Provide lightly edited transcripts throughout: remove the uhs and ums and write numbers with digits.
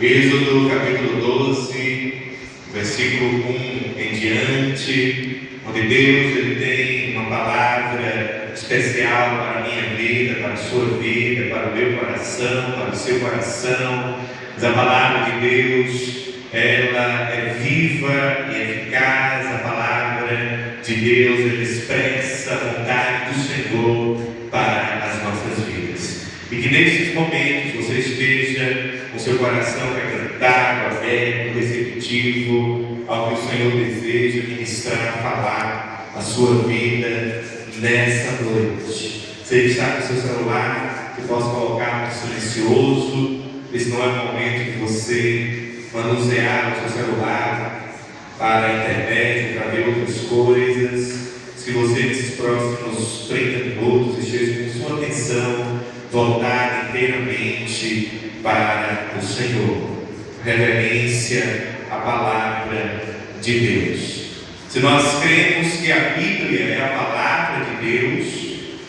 Êxodo capítulo 12, versículo 1 em diante, onde Deus ele tem uma palavra especial para a minha vida, para a sua vida, para o meu coração, para o seu coração. Mas a palavra de Deus, ela é viva e eficaz. A palavra de Deus, ela expressa a vontade do Senhor para as nossas vidas. E que nesses momentos você esteja com seu coração quebrantado, aberto, receptivo ao que o Senhor deseja ministrar, falar a sua vida nessa noite. Se ele está com o seu celular, que possa colocar no silencioso. Esse não é o momento de você manusear o seu celular para a internet, para ver outras coisas. Se você nesses próximos 30 minutos esteja com sua atenção voltada inteiramente para o Senhor, reverência à palavra de Deus. Se nós cremos que a Bíblia é a palavra de Deus,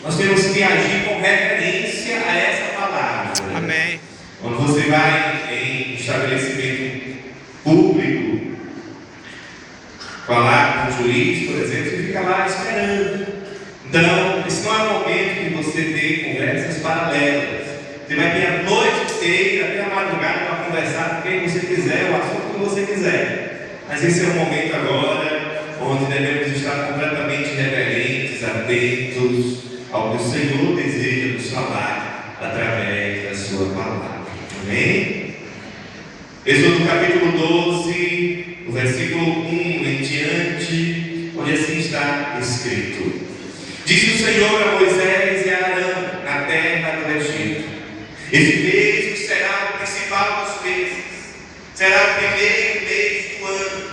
nós temos que agir com reverência a essa palavra. Amém. Quando você vai em estabelecimento público falar com um juiz, por exemplo, você fica lá esperando. Então, esse não é o momento de você ter conversas paralelas. Você vai ter a noite inteira, até a madrugada, para conversar com quem você quiser, o assunto que você quiser. Mas esse é o momento agora onde devemos estar completamente reverentes, atentos ao que o Senhor deseja nos falar através da sua palavra. Amém? Êxodo capítulo 12, o versículo 1 em diante, onde assim está escrito: Disse o Senhor a Moisés e a Arão na terra do Egito: Esse mês será o principal dos meses, será o primeiro mês do ano.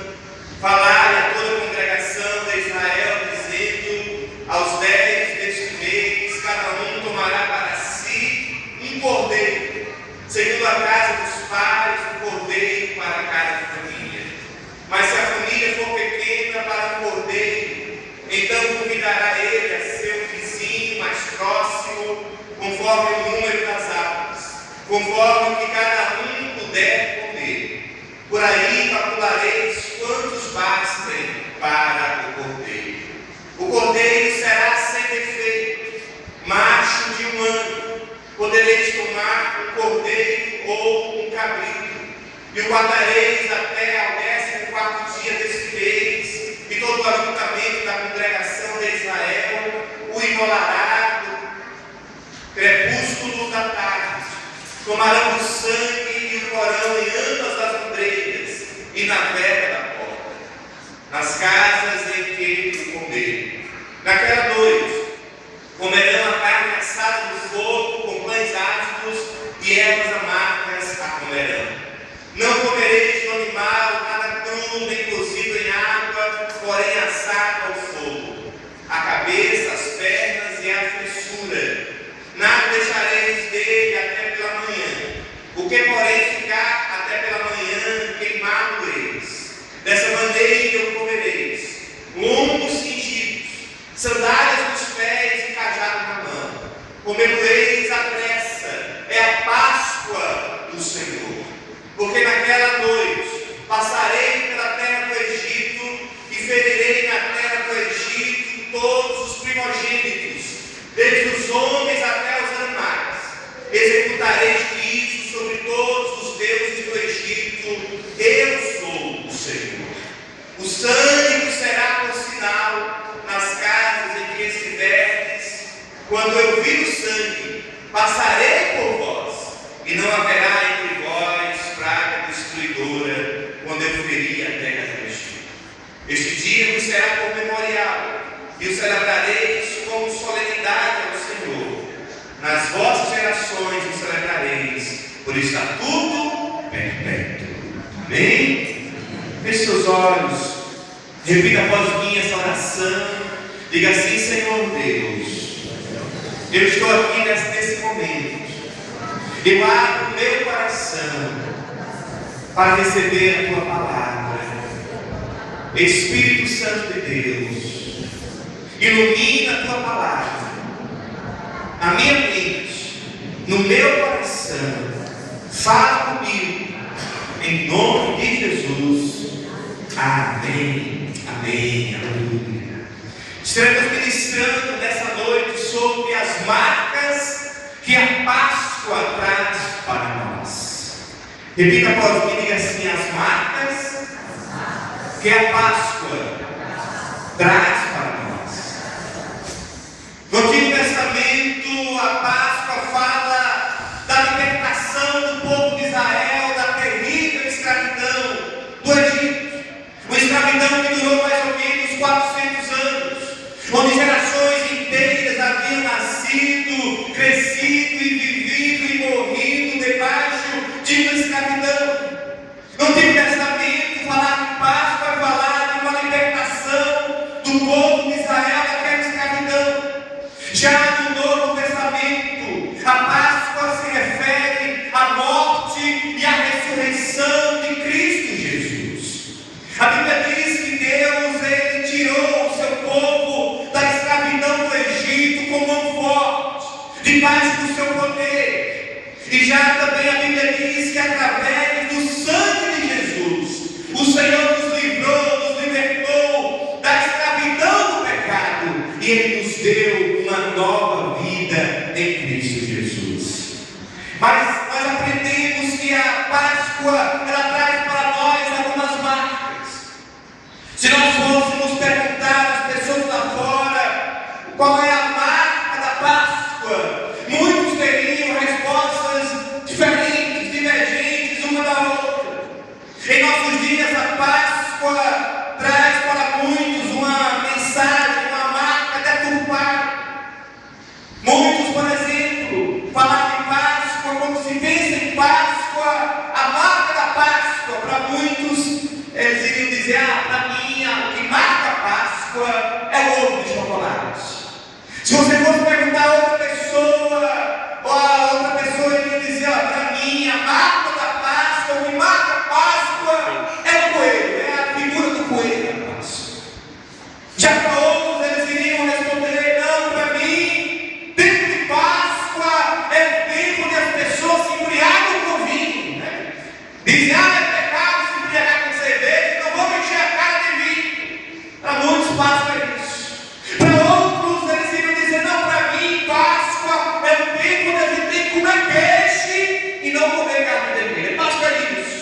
Falai a toda a congregação de Israel, dizendo: Aos 10 deste mês, cada um tomará para si um cordeiro, segundo a casa dos pais, um cordeiro para cada família. Mas se a família for pequena para um cordeiro, então convidará ele a seu vizinho mais próximo, conforme o número das almas, conforme o que cada um puder comer. Por aí calculareis quantos bastem para o cordeiro. O cordeiro será sem defeito, macho de 1 ano. Podereis tomar um cordeiro ou um cabrito, e o guardareis até ao 14º dia desse mês, e todo o ajuntamento da congregação de Israel o imolará no crepúsculo da tarde. Tomarão o sangue e o porão em ambas as ombreiras e na verga da porta, nas casas em que comerem. Naquela noite comerão a carne assada no fogo, com pães ácidos e ervas amargas a comerão. Não comereis do animal nada cru, nem cozido em água, porém assado ao fogo, a cabeça, as pernas e a fissura. Nada deixareis dele até pela manhã. O que porém ficar até pela manhã, queimado-eis. Dessa maneira o comereis. Lombos cingidos, sandálias nos pés e cajado na mão. Comê-lo-eis à pressa. É a Páscoa do Senhor. Porque naquela noite passarei pela terra do Egito e ferirei na terra do Egito todos os primogênitos, desde os homens até os animais. Executarei juízo sobre todos os deuses do Egito. Eu sou o Senhor. O sangue será por sinal nas casas em que estiverdes. Quando eu vir o sangue, passarei por vós, e não haverá entre vós praga destruidora, quando eu ferir a terra do Egito. Este dia vos será por memorial, e o celebrareis como solenidade ao Senhor. Nas vossas gerações o celebrareis por estatuto perpétuo. Amém? Feche seus olhos, repita após mim essa oração. Diga assim: Senhor Deus, eu estou aqui nesse momento. Eu abro o meu coração para receber a tua palavra. Espírito Santo de Deus, ilumina a tua palavra na minha mente, no meu coração. Fala comigo Em nome de Jesus. Amém. Amém. Aleluia. Estaremos ministrando nessa noite sobre as marcas que a Páscoa traz para nós. Repita após mim, diga assim: as marcas que a Páscoa traz para nós. No Antigo Testamento, a Páscoa fala da libertação do povo de Israel da terrível escravidão do Egito. Uma escravidão que durou mais ou menos 400 anos, onde gerações inteiras haviam nascido, crescido e vivido e morrido debaixo de uma escravidão. No Antigo Testamento, falar de Páscoa é falar de uma libertação do povo de Israel daquela escravidão. Já no Novo Testamento, a Páscoa se refere à morte e à ressurreição de Cristo Jesus. A Bíblia diz que Deus, Ele tirou o seu povo da escravidão do Egito com mão forte, debaixo do seu poder. E já também a Bíblia diz que através do sangue de Jesus, o Senhor nos livrou, nos libertou da escravidão do pecado, e Ele nos deu uma nova vida em Cristo Jesus. Mas nós aprendemos que a Páscoa, ela traz para nós algumas marcas. Se nós fôssemos perguntar às pessoas lá fora qual é a marca da Páscoa, muitos teriam respostas diferentes, divergentes uma da outra. Em nossos dias, a Páscoa traz para muitos uma mensagem, uma marca deturpada. Muitos, por exemplo, falam de Páscoa como se pensa em Páscoa, a marca da Páscoa. Para muitos, eles iriam dizer: para mim, o que marca a Páscoa é o ovo de chocolate. Se você fosse perguntar a outra pessoa, ou a outra pessoa iria dizer: para mim, a marca da Páscoa, o que marca a Páscoa é o coelho, é a figura do coelho da Páscoa. Já para outros, eles iriam responder: não, para mim, tempo de Páscoa é o tempo onde as pessoas se embriagam com vinho, né? Dizem: é pecado se embriagar com cerveja, então vamos encher a cara de vinho. Para muitos, Páscoa é isso. Para outros, eles iriam dizer: não, para mim, Páscoa é o tempo onde a gente tem que comer peixe e não comer carne vermelha. Páscoa é isso.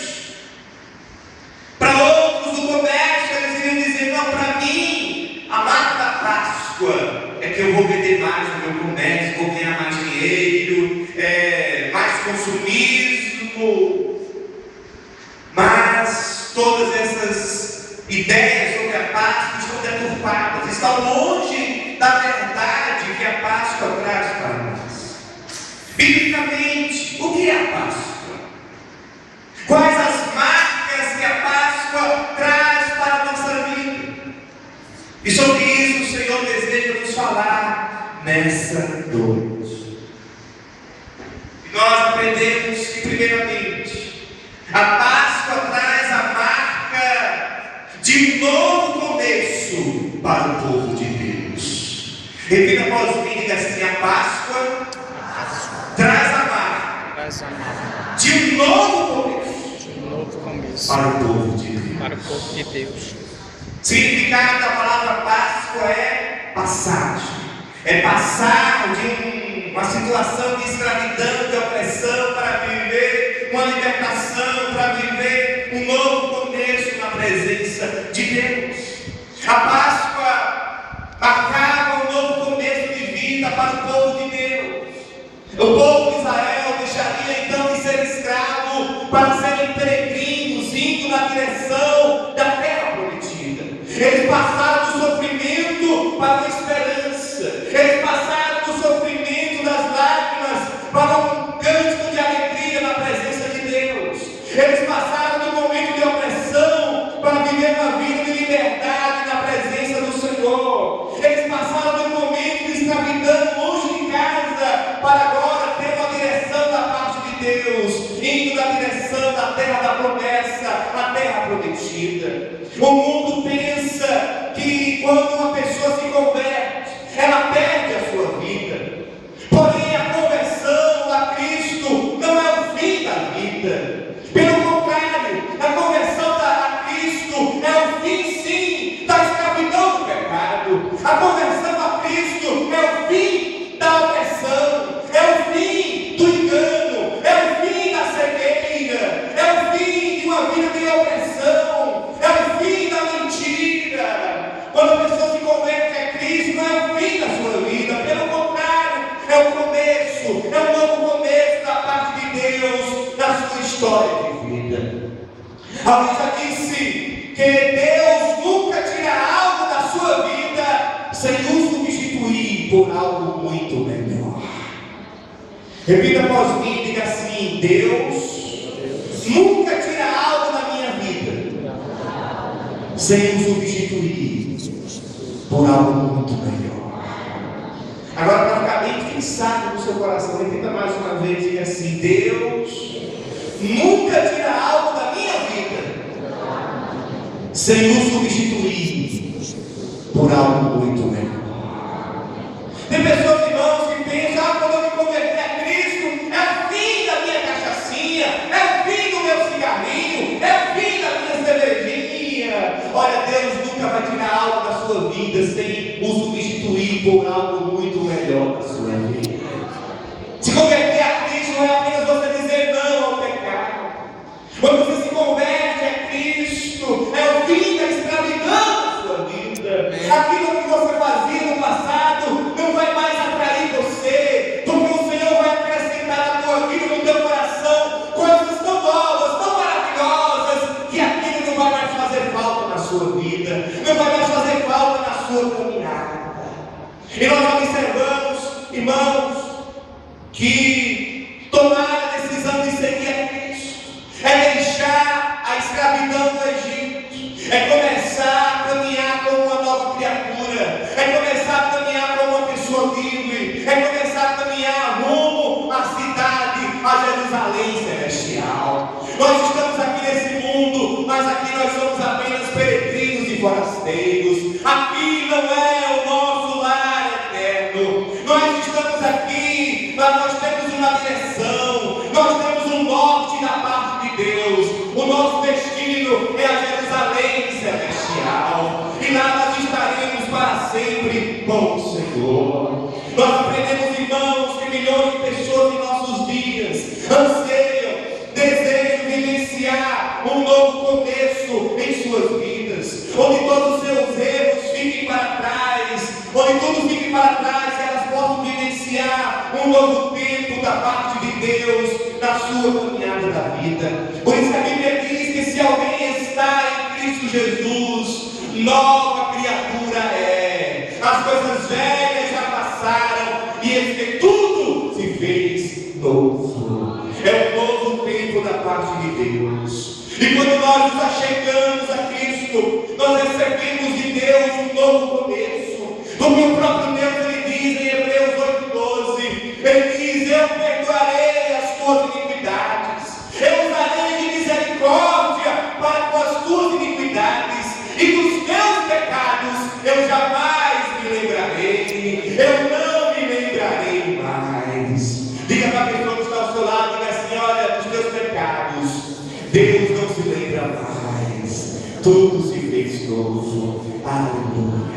Para outros do comércio, eles iriam dizer: não, para mim, a marca da Páscoa é que eu vou vender mais no meu comércio, vou ganhar mais dinheiro, mais consumismo. Mas todas essas ideias sobre a Páscoa estão deturpadas, estão longe da verdade que a Páscoa traz para nós. Biblicamente, o que é a Páscoa? Quais as marcas que a Páscoa traz para a nossa vida? E sobre isso o Senhor deseja nos falar nessa noite. E nós aprendemos que, primeiramente, a Páscoa traz a marca de um novo começo para o povo de Deus. Repita após mim, diga assim: a Páscoa traz a marca de um novo começo para o povo de Deus. O significado da palavra Páscoa é passagem. É passar de uma situação de escravidão, de opressão, para viver uma libertação, para viver um novo começo na presença de Deus. A Páscoa marcava um novo começo de vida para o povo de Deus. O povo de Israel deixaria então de ser escravo para serem peregrinos, indo na direção da terra prometida. Eles passaram do sofrimento para a esperança. Eles passaram do sofrimento das lágrimas para um cântico de alegria na presença de Deus. Eles passaram do momento de opressão para viver uma vida de liberdade na presença do Senhor. Eles passaram do momento de escravidão longe de casa para agora ter uma direção da parte de Deus, indo na direção da terra da promessa, a terra prometida. O mundo pensa que quando uma pessoa se converte, ela perde a sua vida. Porém, a conversão a Cristo não é o fim da vida. Pelo contrário, história de vida. Alguém já disse que Deus nunca tira algo da sua vida sem o substituir por algo muito melhor. Repita após mim, diga assim: Deus nunca tira algo da minha vida sem o substituir por algo muito melhor. Agora, para ficar bem fixado no seu coração, repita mais uma vez, diga assim: Deus nunca tira algo da minha vida sem o substituir por algo muito melhor. Tem pessoas, irmãos, que pensam: quando eu me converter a Cristo, é o fim da minha cachaçinha, é o fim do meu cigarrinho, é o fim da minha cervejinha. Olha, Deus nunca vai tirar algo da sua vida sem o substituir por algo muito melhor da sua vida. Se converter a Cristo não é apenas você dizer não ao pecado. Quando você se converte a Cristo, é o fim da escravidão da sua vida. Aquilo que você fazia no passado não vai mais atrair você, porque o Senhor vai acrescentar na tua vida, no teu coração, coisas tão novas, tão maravilhosas, que aquilo não vai mais fazer falta na sua vida, não vai mais fazer falta na sua caminhada. E nós observamos, irmãos, que tomar a decisão de seguir a Cristo é deixar a escravidão do Egito, é começar a caminhar como uma nova criatura, é começar a caminhar como uma pessoa livre, é começar a caminhar rumo à cidade, a Jerusalém celestial. Nós estamos aqui nesse mundo, mas aqui nós somos apenas peregrinos e forasteiros. Aqui não é o nosso lar eterno. Nós estamos aqui, mas nós temos uma direção, nós temos um norte da parte de Deus. O nosso destino é a Jerusalém celestial, e lá nós estaremos para sempre com o Senhor. Nós aprendemos, irmãos, que milhões de pessoas em nossos dias anseiam, desejam vivenciar um novo começo em suas vidas, onde todos os seus erros fiquem para trás, onde tudo fique para trás, e elas possam vivenciar um novo tempo da parte de Deus na sua caminhada da vida. Por isso a Bíblia diz que se alguém está em Cristo Jesus, nova criatura é. As coisas velhas já passaram, e eis que tudo se fez novo. É um novo tempo da parte de Deus. E quando nós nos achegamos a Cristo, nós recebemos de Deus um novo começo. Porque o próprio Deus, ele diz em Hebreus 8:12, ele diz: eu perdoarei as tuas iniquidades, eu usarei de misericórdia para com as tuas iniquidades, e dos teus pecados eu jamais me lembrarei, eu não me lembrarei mais. Diga para a pessoa que está ao seu lado, diga assim: olha, dos teus pecados Deus não se lembra mais, tudo se fez novo. Aleluia.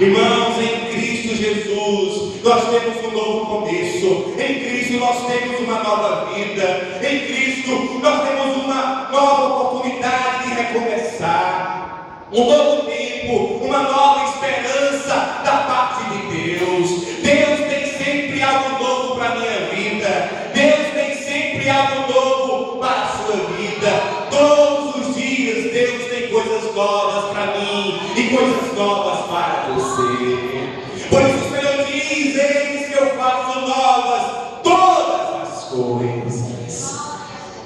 Irmãos, em Cristo Jesus nós temos um novo começo, em Cristo nós temos uma nova vida, em Cristo nós temos uma nova oportunidade de recomeçar, um novo tempo, uma nova esperança da parte de Deus. Deus tem sempre algo novo para a minha vida, Deus tem sempre algo novo para a sua vida. Todos os dias Deus tem coisas novas para mim e coisas novas para você. Por isso o Senhor diz: eis que eu faço novas todas as coisas.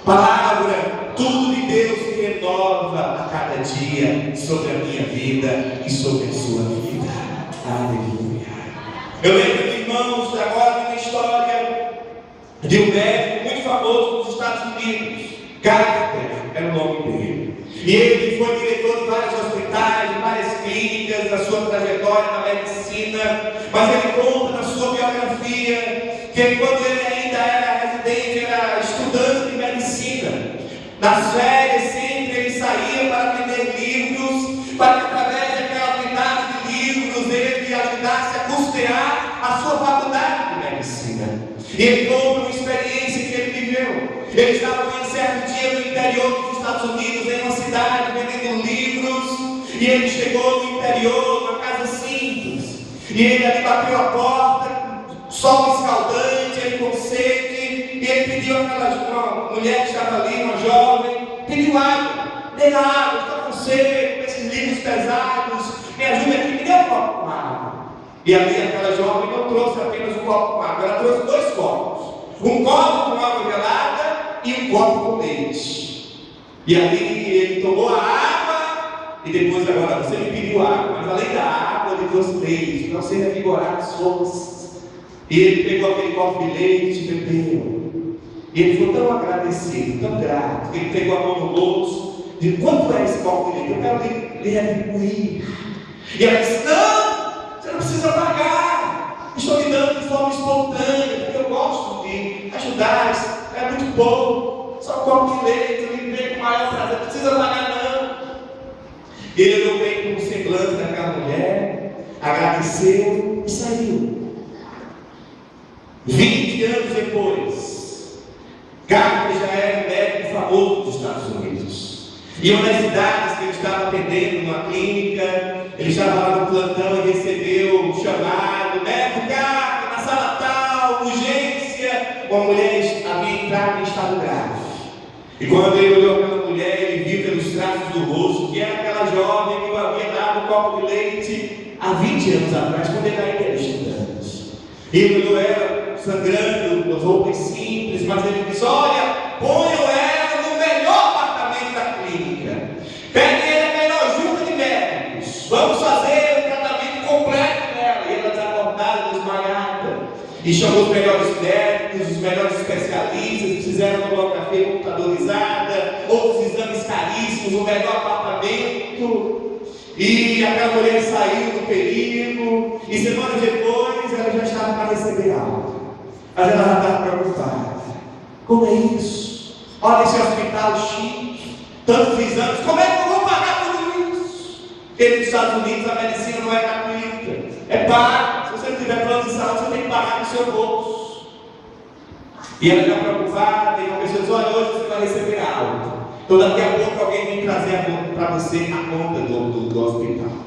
Palavra, tudo de Deus se renova a cada dia sobre a minha vida e sobre a sua vida. Aleluia. Eu lembro, irmãos, agora de uma história de um médico muito famoso nos Estados Unidos. Carter era o nome dele. E ele foi diretor de vários hospitais, de várias clínicas, da sua trajetória na medicina. Mas ele conta na sua biografia que quando ele ainda era residente, era estudante de medicina, nas férias sempre ele saía para vender livros, para que através daquela quantidade de livros ele ajudasse a custear a sua faculdade de medicina. E ele conta uma experiência que ele viveu. Ele estava em certo dia no interior dos Estados Unidos, em uma cidade, vendendo livros, e ele chegou no interior, numa casa simples, e ele ali bateu a porta, sol escaldante, ele com sede, e ele pediu aquelas, mulher que estava ali, uma jovem, pediu água. Dê água, estou com sede, com esses livros pesados, me ajude aqui, me dê um copo com água. E ali aquela jovem não trouxe apenas um copo com água, ela trouxe 2 copos. Um copo com água gelada e um copo com leite. E ali ele tomou a água e depois agora você me pediu água, mas além da água ele trouxe leite, para você revigorar as forças. E ele pegou aquele copo de leite e bebeu. E ele ficou tão agradecido, tão grato, que ele pegou a mão no bolso, de quanto é esse copo de leite? Eu quero lhe retribuir. E ela disse, não, você não precisa pagar. Estou lhe dando de forma espontânea, porque eu gosto de ajudar, é muito bom. Só um copo de leite, eu lhe dei com o maior prazer, não precisa pagar não. E ele olhou bem com o semblante daquela mulher, agradeceu e saiu. 20 anos depois, Carter já era um médico famoso dos Estados Unidos. E uma das cidades que ele estava atendendo, numa clínica, ele estava lá no plantão e recebeu um chamado, médico Carter, na sala tal, urgência. Uma mulher havia entrado em estado grave. E quando ele olhou aquela mulher, ele viu pelos traços do rosto que era aquela jovem que havia dado um copo de leite há 20 anos atrás, quando ele ainda era estudante. E ele olhou ela sangrando, com roupas simples, mas ele disse, olha, ponham ela no melhor apartamento da clínica, peguem ela a melhor junta de médicos, vamos fazer um tratamento completo nela. E ela desacordada, desmaiada, e chamou os melhores médicos, os melhores especialistas, fizeram tomografia computadorizada, outros exames caríssimos, o melhor apartamento. E aquela mulher saiu do perigo, e semanas depois ela já estava para receber alta. Mas ela já estava preocupada. Como é isso? Olha esse hospital chique, tantos exames, como é que eu vou pagar tudo isso? Porque nos Estados Unidos a medicina não é gratuita, é paga. Se você não tiver plano de saúde, você tem que pagar no seu bolso. E ela está preocupada, e uma pessoa diz, olha, hoje você vai receber alta. Então daqui a pouco alguém vem trazer para você a conta do hospital.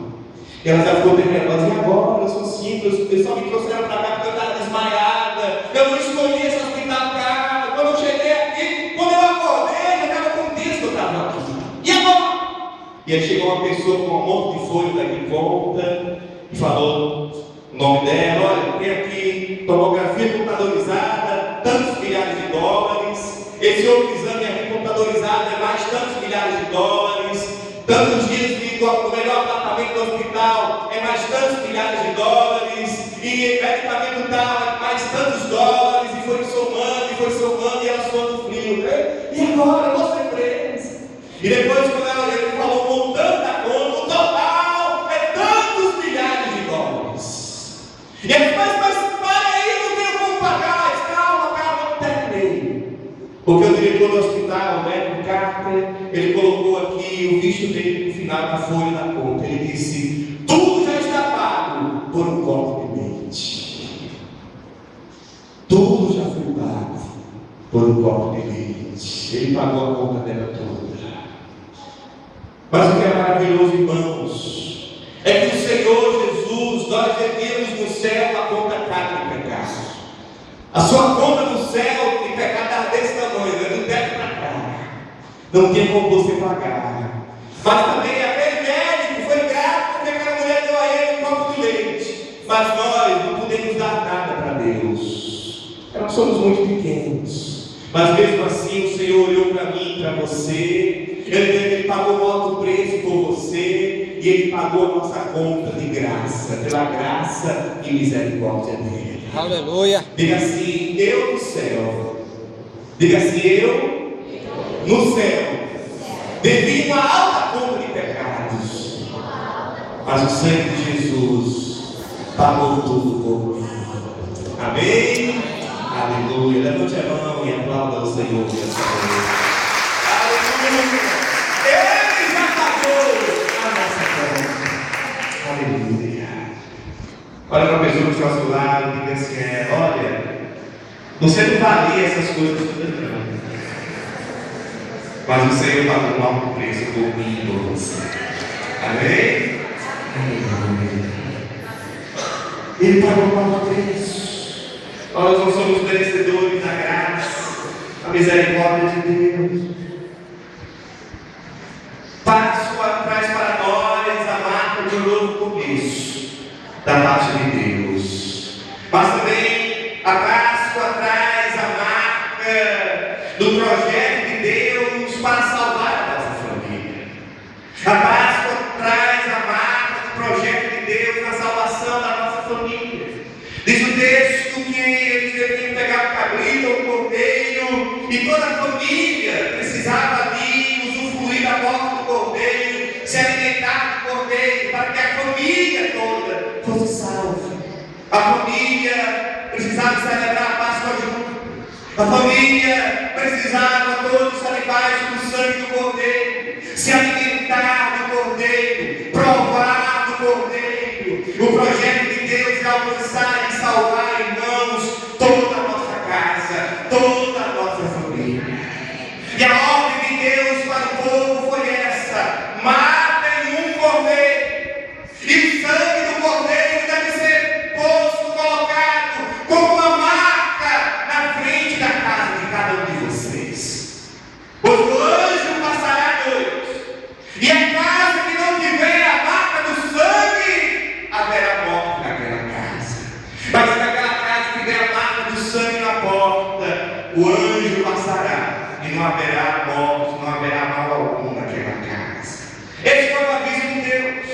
E ela já ficou temerosa, e agora? Eu sou simples, eles só me trouxeram para cá porque eu estava desmaiada. Eu não escolhi esse hospital caro. Quando eu cheguei aqui, quando eu acordei, eu estava contente que eu estava aqui. E agora? E aí chegou uma pessoa com um monte de folha daqui em volta e falou o nome dela, olha, tem aqui tomografia computadorizada, tantos milhares de dólares. Esse outro exame aqui computadorizado é mais tantos milhares de dólares. Tantos dias no melhor apartamento do hospital é mais tantos milhares de dólares. E medicamento tal é mais tantos dólares. E foi somando, e ela suando frio. E agora eu vou ser presa. E depois, quando ele falou o montante da conta, o total é tantos milhares de dólares. E ele disse, mas para aí, não tenho como pagar. Calma, terminei. Porque o diretor do hospital, o médico Carter, ele colocou aqui o visto dele no final da folha da conta. Ele disse, tudo já está pago por um copo de leite. Tudo já foi pago por um copo de leite. Ele pagou a conta dela toda. Mas o que é maravilhoso, irmãos, é que o Senhor Jesus, nós devemos no céu a conta cara de pecado. A sua conta no céu de pecado é desse tamanho, né? Do teto para cá. Não tem como você pagar. Mas também aquele médico foi grato porque aquela mulher deu a ele um copo de leite. Mas nós não podemos dar nada para Deus. Nós somos muito pequenos. Mas mesmo assim o Senhor olhou para mim, para você. Ele pagou o alto preço por você. E Ele pagou a nossa conta de graça, pela graça e misericórdia dEle. Aleluia. Diga assim, eu no céu. Diga assim, eu no céu. Devido a alta conta de pecados. Mas o sangue de Jesus pagou tudo por mim. Amém? Aleluia. Levante a mão e aplauda o Senhor. Aleluia. Ele já pagou a nossa conta. Aleluia. Olha para a pessoa que está ao seu lado e diga assim, olha, você não valia essas coisas todas não. Mas o Senhor pagou um alto preço por mim e por você. Amém? Aleluia. Ele pagou um alto preço. Nós não somos merecedores da graça. a misericórdia de Deus. Páscoa traz para nós a marca de um novo começo da parte de Deus. Mas também a Páscoa traz a marca do projeto de Deus para salvar a nossa família. A Páscoa traz a marca do projeto de Deus na salvação da nossa família. Diz o texto que eles deveriam pegar o cabrito ou o cordeiro, e toda a família precisava ali usufruir da morte do cordeiro, se alimentar do cordeiro, para que a família toda fosse salva. A família precisava celebrar a Páscoa junto. A família precisava todos estar debaixo do sangue do cordeiro, se alimentar do cordeiro, provar do cordeiro. O projeto de Deus é alcançar e salvar, irmãos, toda a nossa casa, toda a nossa família. E a ordem de Deus para o povo foi essa: matem um cordeiro, e o sangue do cordeiro deve ser posto, colocado como uma marca na frente da casa de cada um de vocês. Pois o anjo passará à noite, e a casa que não tiver a marca do sangue, haverá morte naquela casa. Mas se naquela casa tiver a marca do sangue na porta, o anjo passará, e não haverá morte, não haverá mal algum naquela casa. Esse foi o aviso de Deus.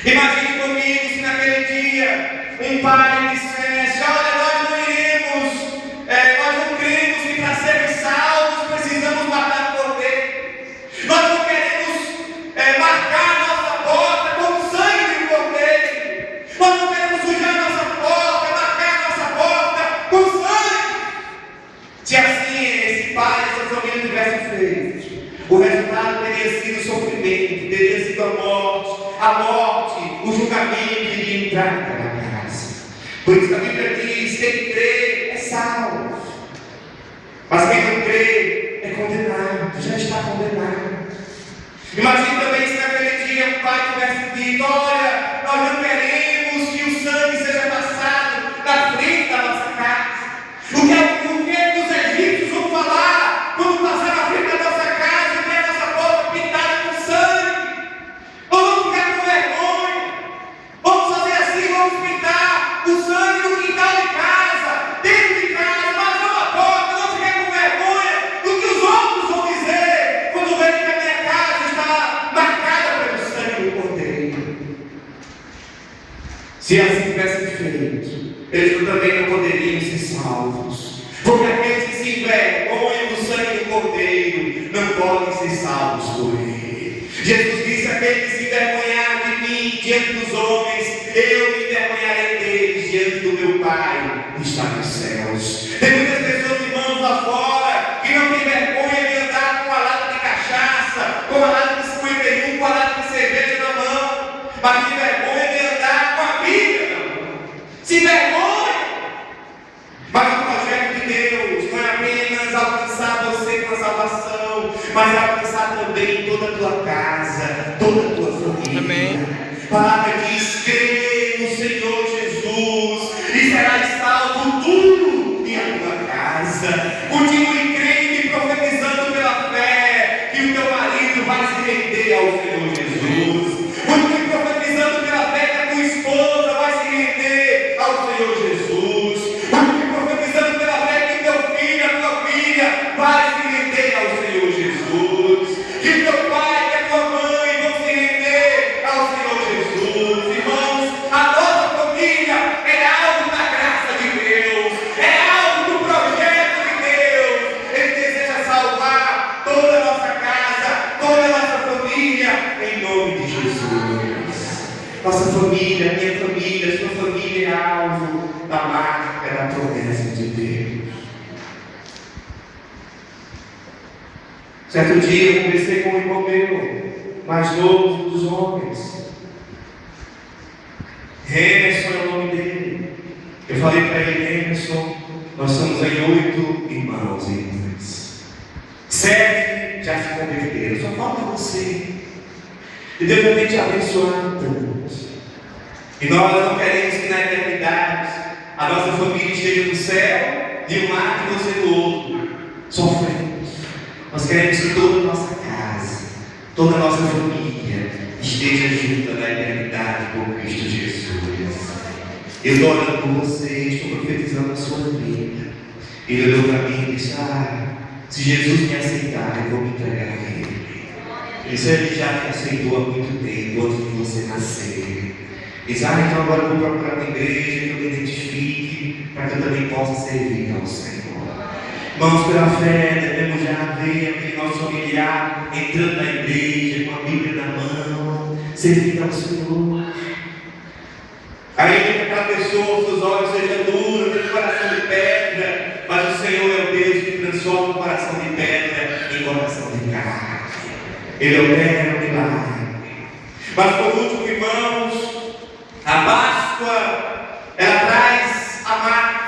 Imagine comigo se naquele dia um pai dissesse: olha, nós não iremos, nós não cremos que para sermos salvos precisamos matar o cordeiro. Nós não queremos marcar nossa porta com o sangue do cordeiro. Nós não queremos sujar nossa porta, marcar nossa porta com sangue. Se assim esse pai e essa família tivessem feito, o resultado teria sido sofrimento, teria sido a morte, o julgamento iria entrar naquela casa. Por isso a Bíblia diz: quem crê é salvo, mas quem não crê é condenado, já está condenado. Imagine também se naquele dia o pai tivesse dito: olha, nós não queremos que o sangue seja passado na frente da nossa casa. O que os egípcios vão falar quando passar na frente da nossa casa e ter a nossa porta pintada com sangue? Vamos ficar com vergonha. Vamos fazer assim, vamos pintar o sangue no quintal de casa, dentro de casa, mas não a porta. Vamos ficar com vergonha do que os outros vão dizer quando verem que a minha casa está marcada pelo sangue do cordeiro. Se assim tivessem feito, eles também não poderiam ser salvos, porque aqueles que se envergonham do sangue do cordeiro não podem ser salvos por ele. Jesus disse: aquele que se envergonhar de mim diante dos homens, eu me envergonharei deles diante do meu Pai que está nos céus. Tem muitas pessoas, irmãos, lá fora que não têm vergonha de andar com a lata de cachaça, com a lata de 51, com a lata de cerveja na mão, mas tem vergonha de andar com a Bíblia na mão. Se vergonha. Mas o projeto de Deus não é apenas alcançar você com a salvação, mas alcançar também toda a tua casa, toda a tua família. Amém. A palavra diz: crê no Senhor Jesus e serás salvo tu e a tua casa. Continue crendo e profetizando pela fé que o teu marido vai se render ao Senhor Jesus. Continue profetizando pela fé que a tua esposa vai se render ao Senhor Jesus. Profetizando pela fé que teu filho, a tua filha vai se render ao Senhor Jesus, que teu pai e a tua mãe vão se render ao Senhor Jesus. Irmãos, a nossa família é algo da graça de Deus, é algo do projeto de Deus. Ele deseja salvar toda a nossa casa, toda a nossa família, em nome de Jesus. Nossa família, minha família, sua família é alvo da marca da promessa de Deus. Certo dia eu conversei com um irmão meu, mais novo dos homens. Emerson é o nome dele. Eu falei para ele: Emerson, nós somos aí 8 irmãos e irmãs. 7 já se converteram, só falta você. E Deus vai te abençoar tanto. E nós não queremos que na eternidade a nossa família esteja no céu de um lado e você do outro. sofremos. Nós queremos que toda a nossa casa, toda a nossa família esteja junta na eternidade por Cristo Jesus. Eu estou orando por você, estou profetizando a sua vida. Ele olhou para mim e disse: se Jesus me aceitar, eu vou me entregar a Ele. Isso Ele já me aceitou há muito tempo, antes de você nascer. Diz: então agora eu vou procurar uma igreja que eu me identifique, para que eu também possa servir ao Senhor. Irmãos, pela fé, devemos já ver aquele nosso familiar entrando na igreja, com a Bíblia na mão, servindo ao Senhor. Aí que aquela pessoa, seus olhos sejam duros, tem um coração de pedra, mas o Senhor é o Deus que transforma o coração de pedra em coração de carne. Ele opera o milagre. Mas por último, irmãos, a Páscoa, ela traz a marca.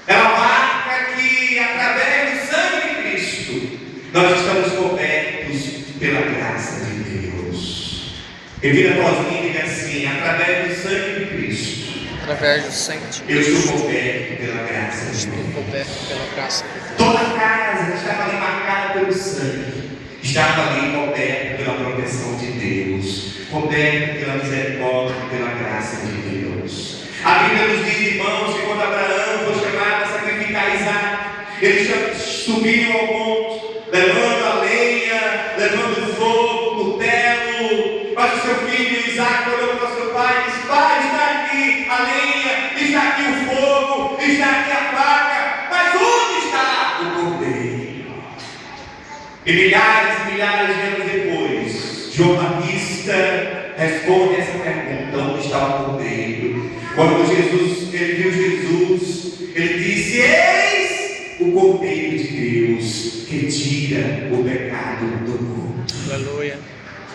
Ela marca que através do sangue de Cristo, nós estamos cobertos pela graça de Deus. Revira a vozinha e diga assim: através do sangue de Cristo, através do sangue de eu Cristo, estou coberto pela graça de estou Deus. coberto pela graça de Deus. Toda a casa estava ali marcada pelo sangue, estava ali coberto pela proteção de Deus, coberto pela misericórdia e pela graça de Deus. A Bíblia nos diz, irmãos, que quando Abraão foi chamado a sacrificar Isaac, eles subiram ao monte, levando a lenha, levando o fogo, o cutelo. Mas o seu filho Isaac olhou para o seu pai e disse: pai, está aqui a lenha, está aqui o fogo, está aqui a faca, mas onde está o cordeiro? E milhares e milhares de anos depois, João Batista responde essa pergunta: onde está o cordeiro? Quando ele viu Jesus, ele disse: eis o cordeiro de Deus que tira o pecado do mundo. Aleluia.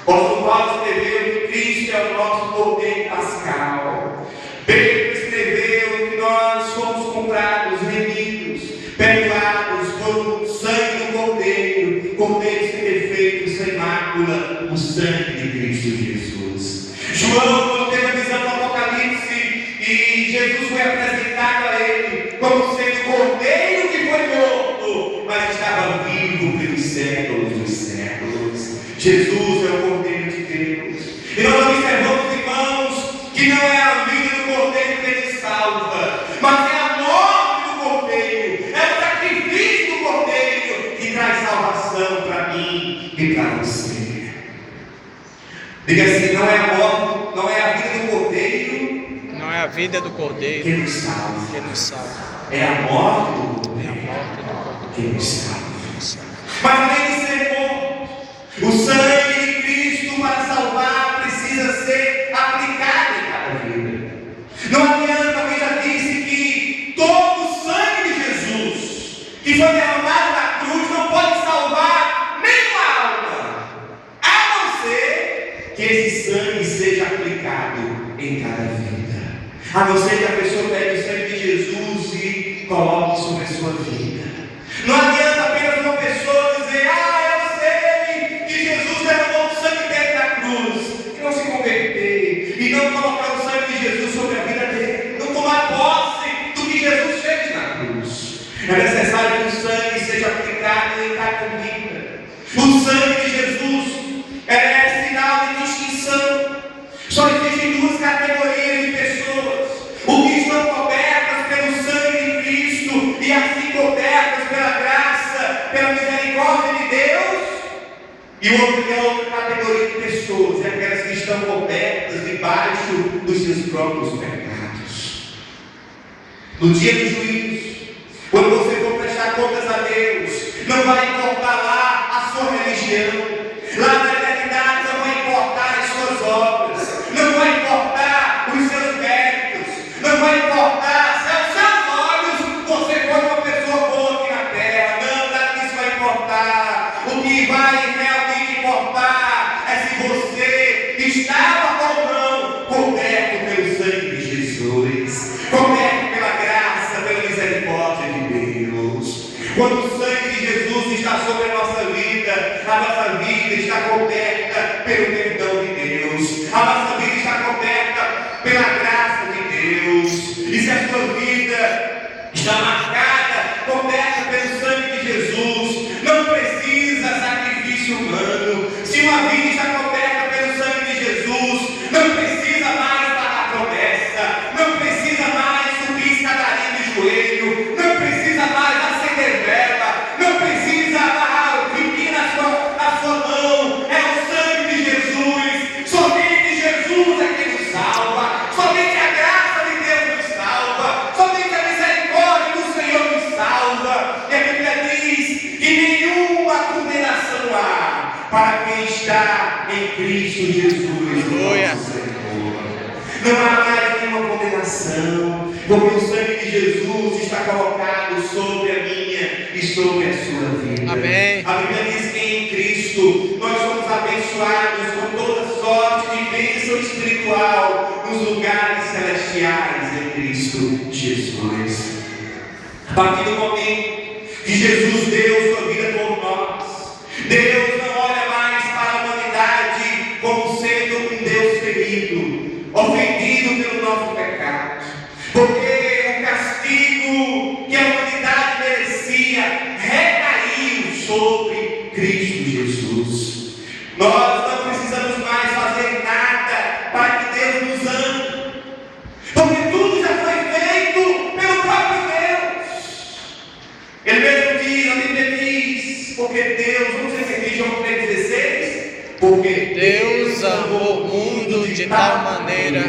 O apóstolo Paulo escreveu que Cristo é o nosso cordeiro pascal. Pedro escreveu que nós fomos comprados, remidos, perdoados por sangue do cordeiro, cordeiro sem defeito, sem mácula, o sangue de Cristo Jesus. João, quando teve a visão do Apocalipse e Jesus foi apresentado a ele como sendo o cordeiro que foi morto, mas estava vivo pelos séculos dos séculos. Jesus é o Cordeiro de Deus. E nós observamos, irmãos, que não é a vida do Cordeiro que nos salva, mas é a morte do Cordeiro, é o sacrifício do Cordeiro que traz salvação para mim e para você. Diga assim: não é a morte, não é a vida do Cordeiro, não é a vida do cordeiro que nos salva, que nos salva, é a morte do Cordeiro, é a morte do cordeiro que nos salva. que nos salva. Mas além de ser morto, o sangue de Cristo para salvar precisa ser aplicado em cada vida. Não adianta, eu já disse que todo o sangue de Jesus que foi derramado na cruz não pode salvar nenhuma alma, a não ser que esse sangue seja aplicado em cada vida. A não ser que a pessoa pegue o sangue de Jesus e coloque sobre a sua vida. Não adianta apenas uma pessoa dizer: eu sei que Jesus derramou o sangue dele na cruz, e não se converter, e não colocar o sangue de Jesus sobre a vida dele, não tomar posse do que Jesus fez na cruz. É necessário que o sangue seja aplicado em cada vida. O sangue de Jesus é sinal de distinção. Só existem duas categorias de pessoas: o que estão cobertas pelo sangue de Cristo e assim cobertas pela graça, pela misericórdia de Deus, e outra que é outra categoria de pessoas, é aquelas que estão cobertas debaixo dos seus próprios pecados. No dia do juízo, quando você for prestar contas a Deus, não vai importar lá a sua religião, lá na eternidade não vai importar as suas obras, não vai importar os seus méritos, não vai importar se aos seus olhos você foi uma pessoa boa aqui na terra. Não, nada disso vai importar. O que vai realmente importar é se você estava ou não coberto pelo sangue de Jesus, coberto pela graça, pela misericórdia de Deus. Quando o sangue de Jesus está sobre a nossa vida está coberta pelo perdão de Deus, a nossa vida está coberta pela graça de Deus. E se a sua vida está marcada, coberta pelo sangue de sacrifício humano. Se uma vida está coberta pelo sangue de Jesus, não precisa mais pagar promessa, não precisa mais subir escadaria de joelho, não precisa mais acender vela, não precisa amarrar o pipi na sua mão. É o sangue de Jesus. Somente Jesus é que nos salva, somente a graça de Deus nos salva, somente a misericórdia do Senhor nos salva. E a Bíblia diz que nenhuma condenação há para quem está em Cristo Jesus, nosso Senhor. Não há mais nenhuma condenação, porque o sangue de Jesus está colocado sobre a minha e sobre a sua vida. Amém. A Bíblia diz que em Cristo nós somos abençoados com toda sorte de bênção espiritual nos lugares celestiais em Cristo Jesus. A partir do momento que Jesus deu sua vida por nós, Deus não olha mais para a humanidade como sendo um Deus ferido, ofendido pelo nosso pecado, porque o castigo que a humanidade merecia recaiu sobre Cristo Jesus. Nós não precisamos mais fazer nada para que Deus nos ame, porque tudo já foi feito pelo próprio Deus. Ele mesmo diz, a Bíblia diz, porque Deus, vamos dizer João 3,16, porque Deus amou o mundo de tal maneira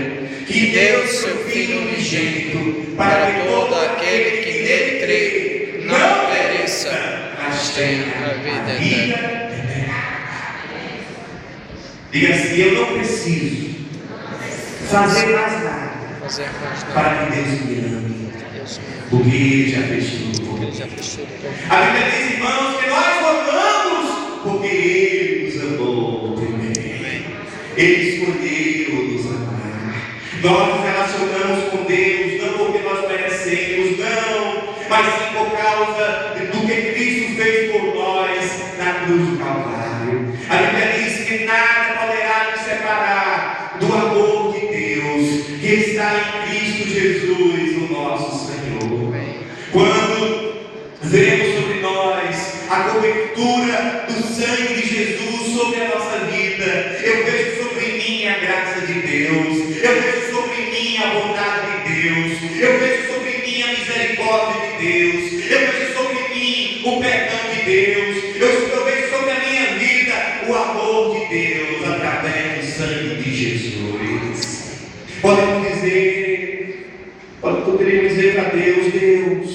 que deu seu Filho unigênito para que todo aquele que nele crê não pereça, mas tenha a vida eterna. Diga assim: eu não preciso fazer mais nada para que Deus me ame, porque Ele já fez tudo por mim. A Bíblia diz, irmãos, que nós amamos porque Ele nos amou primeiro. Ele escolheu nos amar. Nós nos relacionamos com Deus não porque nós merecemos, não, mas sim por causa do que Cristo fez por nós na cruz do Calvário. A Bíblia diz que nada poderá nos separar do amor de Deus que está em Cristo Jesus, o nosso Senhor. Quando vemos sobre nós a cobertura do sangue de Jesus sobre a nossa vida, eu vejo sobre mim a graça de Deus, eu vejo sobre mim a bondade de Deus, eu vejo sobre mim a misericórdia de Deus, eu vejo sobre mim o perdão de Deus, eu vejo sobre a minha vida o amor de Deus através do sangue de Jesus. Poderíamos dizer para Deus: Deus,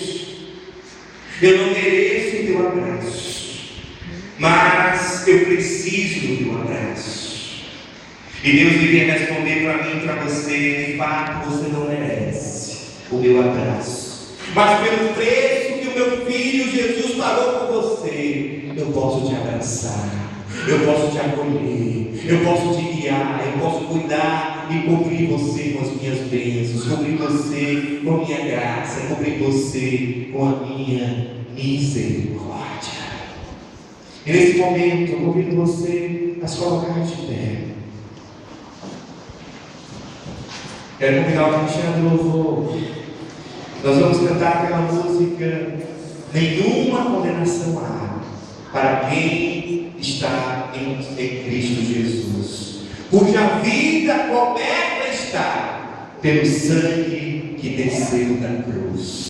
eu não mereço o teu abraço, mas eu preciso do teu abraço. E Deus devia responder para mim e para você: de fato você não merece o meu abraço, mas pelo preço que o meu Filho Jesus pagou por você, eu posso te abraçar, eu posso te acolher, eu posso te guiar, eu posso cuidar e cobrir você com as minhas bênçãos, cobrir você com a minha graça, cobrir você com a minha misericórdia. E nesse momento eu convido você a se colocar de pé. Quero convidar o Cristiano do louvor. Nós vamos cantar aquela música: nenhuma condenação há para quem está em Cristo Jesus, cuja vida coberta está pelo sangue que desceu da cruz.